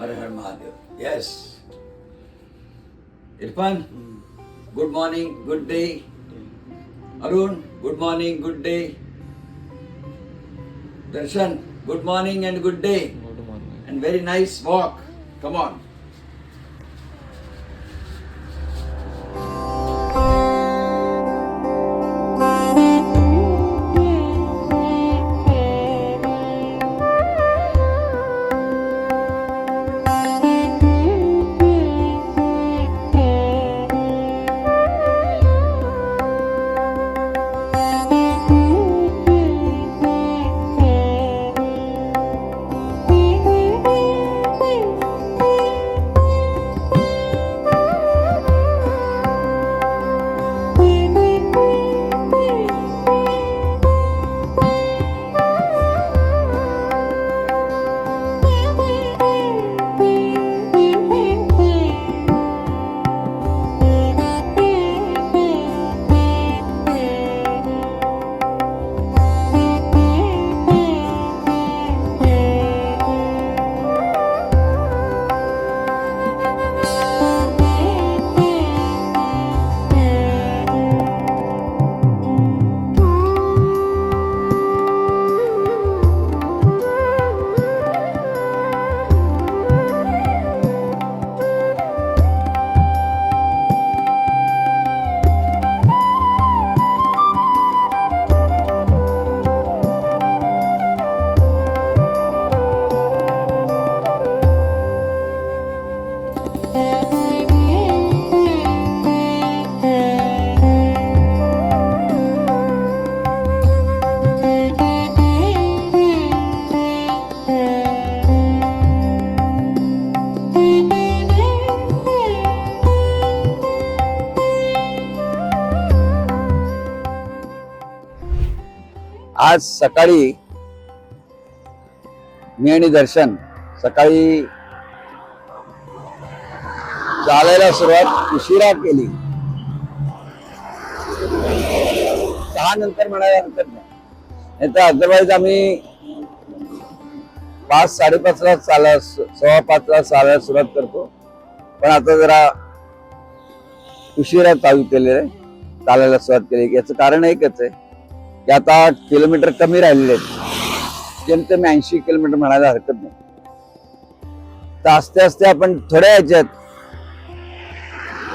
Her her Mahadev. Yes. Irfan, good morning, good day. Arun, good morning, good day. Darshan, good morning and good day. Good morning. And very nice walk. Come on. आज सकाळी मी आणि दर्शन सकाळी चालायला सुरुवात उशिरा केली. 6 नंतर म्हणायला हरकत नाही, तर अदरवाईज आम्ही 5-5:30 ला 5:15 ला चालायला सुरुवात करतो. पण आता जरा उशिरा चालू केलेलं आहे, चालायला सुरुवात केली. याचं कारण एकच आहे की आता किलोमीटर कमी राहिलेले आहेत, जेमतेम 80 किलोमीटर म्हणायला हरकत नाही. तर आस्ते आस्ते आपण थोड्या ह्याच्यात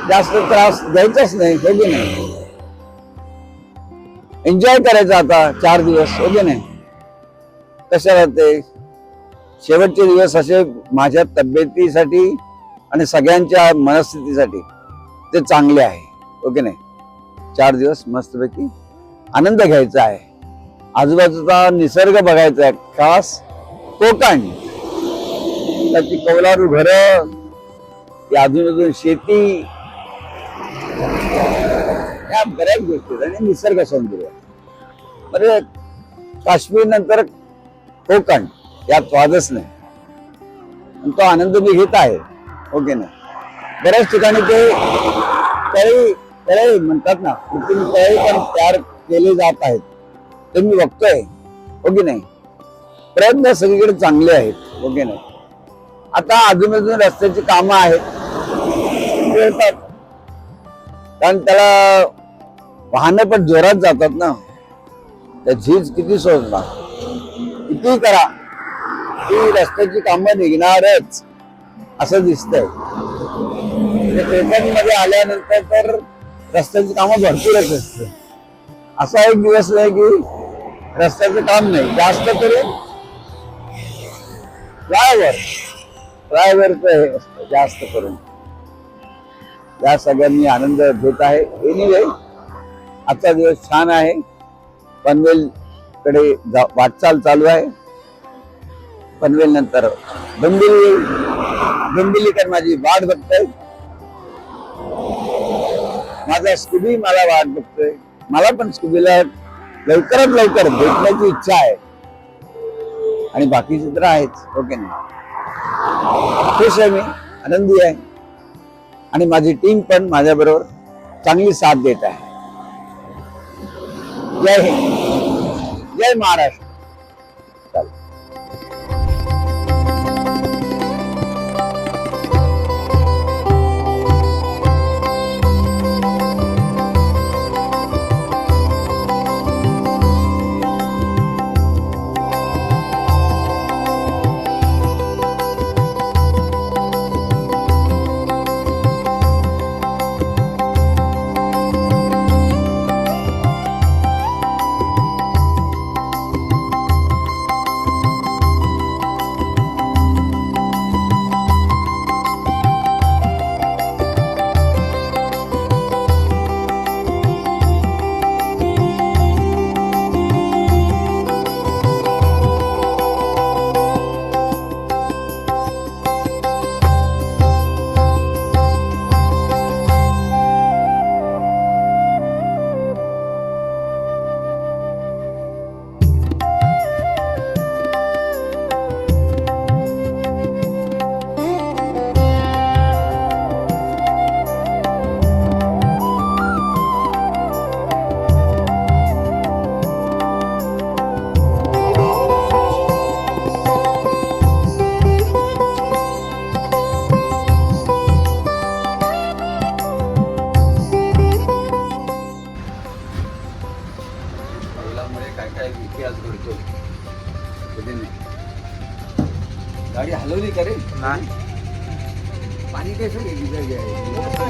जास्त त्रास द्यायचाच नाही, हो की नाही. एन्जॉय करायचा आता 4 दिवस, हो की नाही. कशाला ते शेवटचे दिवस असे माझ्या तब्येतीसाठी आणि सगळ्यांच्या मनस्थितीसाठी ते चांगले आहे, हो की नाही. 4 दिवस मस्तपैकी आनंद घ्यायचा आहे, आजूबाजूचा निसर्ग बघायचा आहे. खास कोकण, त्याची कौलारू घरं, ती अजून शेती, या बऱ्याच गोष्टी आणि निसर्ग सौंदर्य. म्हणजे काश्मीर नंतर कोकण यात वादच नाही, आणि तो आनंद मी घेत आहे, हो की नाही. बऱ्याच ठिकाणी ते तळे म्हणतात ना, कृत्रिम तळे पण तयार केले जात आहेत, ते मी बघतोय, हो की नाही. प्रयत्न सगळीकडे चांगले आहेत, हो की नाही. आता अजून रस्त्याची कामं आहेत, कारण त्याला वाहनं पण जोरात जातात ना, त्या झीज किती सोडणार, किती करा, ती रस्त्याची कामं निघणारच असं दिसतंय. कोकणमध्ये आल्यानंतर तर रस्त्याची कामं भरपूरच असते. असा एक दिवस नाही की रस्त्याचं काम नाही. जास्त करून फ्लायओव्हरचं हे असतं जास्त करून. या सगळ्यांनी आनंद घेत आहे. एनिवे आजचा दिवस छान आहे. पनवेल कडे वाटचाल चालू आहे. पनवेल नंतर डोंबिवली, डोंबिवलीकर माझी वाट बघताय. माझा स्कूबी मला वाट बघतोय. मला पण स्कूबीला लवकरात लवकर भेटण्याची इच्छा आहे, आणि बाकीचे तर आहेच, ओके ना. खुश आहे मी, आनंदी आहे, आणि माझी टीम पण माझ्या बरोबर चांगली साथ देत आहे. जय हिंद, जय महाराष्ट्र. आयुष्यामध्ये काय काय इतिहास घडतो कधी नाही. गाडी हलवली का रे? नाही. पाणी कसं घ्यायचं?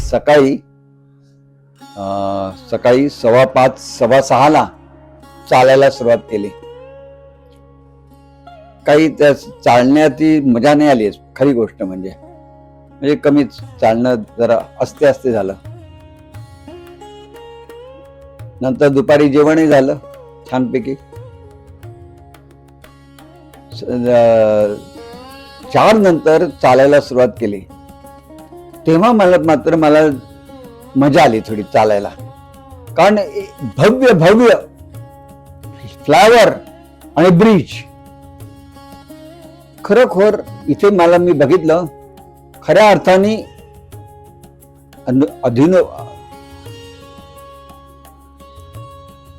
सकाळी सकाळी 5:15 6:15 चालायला सुरुवात केली. काही त्या चालण्याची मजा नाही आली खरी गोष्ट म्हणजे कमीच चालणं, जरा अस्ते अस्ते झालं. नंतर दुपारी जेवणही झालं छानपैकी. 4 नंतर चालायला सुरुवात केली. तेव्हा मला मजा आली थोडी चालायला, कारण भव्य भव्य फ्लायओव्हर आणि ब्रिज खरोखर इथे मी बघितलं. खऱ्या अर्थाने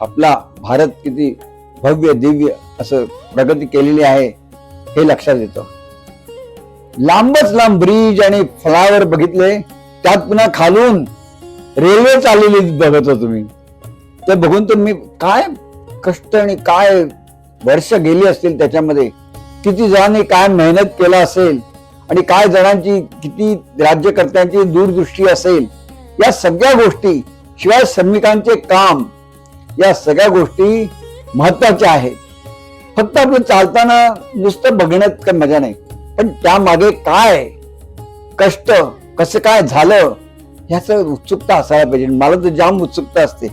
आपला भारत किती भव्य दिव्य असं प्रगती केलेली आहे हे लक्षात येतं. लांबच लांब ब्रिज आणि फ्लायओव्हर बघितले, त्यात पुन्हा खालून रेल्वे चाललेली बघत होतो मी. ते बघून तर मी काय कष्ट आणि काय वर्ष गेली असतील त्याच्यामध्ये, किती जणांनी काय मेहनत केला असेल आणि काय जणांची किती राज्यकर्त्यांची दूरदृष्टी असेल. या सगळ्या गोष्टी शिवाय श्रमिकांचे काम, या सगळ्या गोष्टी महत्वाच्या आहेत. फक्त आपलं चालताना नुसतं बघण्यात काही मजा नाही, पण त्यामागे काय कष्ट कसं काय झालं ह्याच उत्सुकता असायला पाहिजे. मला तर जाम उत्सुकता असते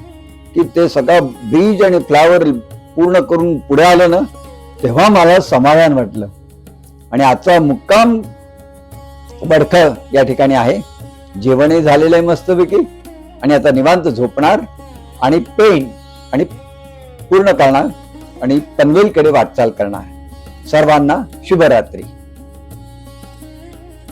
की ते सगळं ब्रिज आणि फ्लायओव्हर पूर्ण करून पुढे आलं ना, तेव्हा मला समाधान वाटलं. आणि आजचा मुक्काम बडखळ या ठिकाणी आहे. जेवणही झालेलं आहे मस्तपैकी, आणि आता निवांत झोपणार आणि पेन आणि पूर्ण करणार आणि पनवेलकडे वाटचाल करणार. सर्वांना शुभरात्री.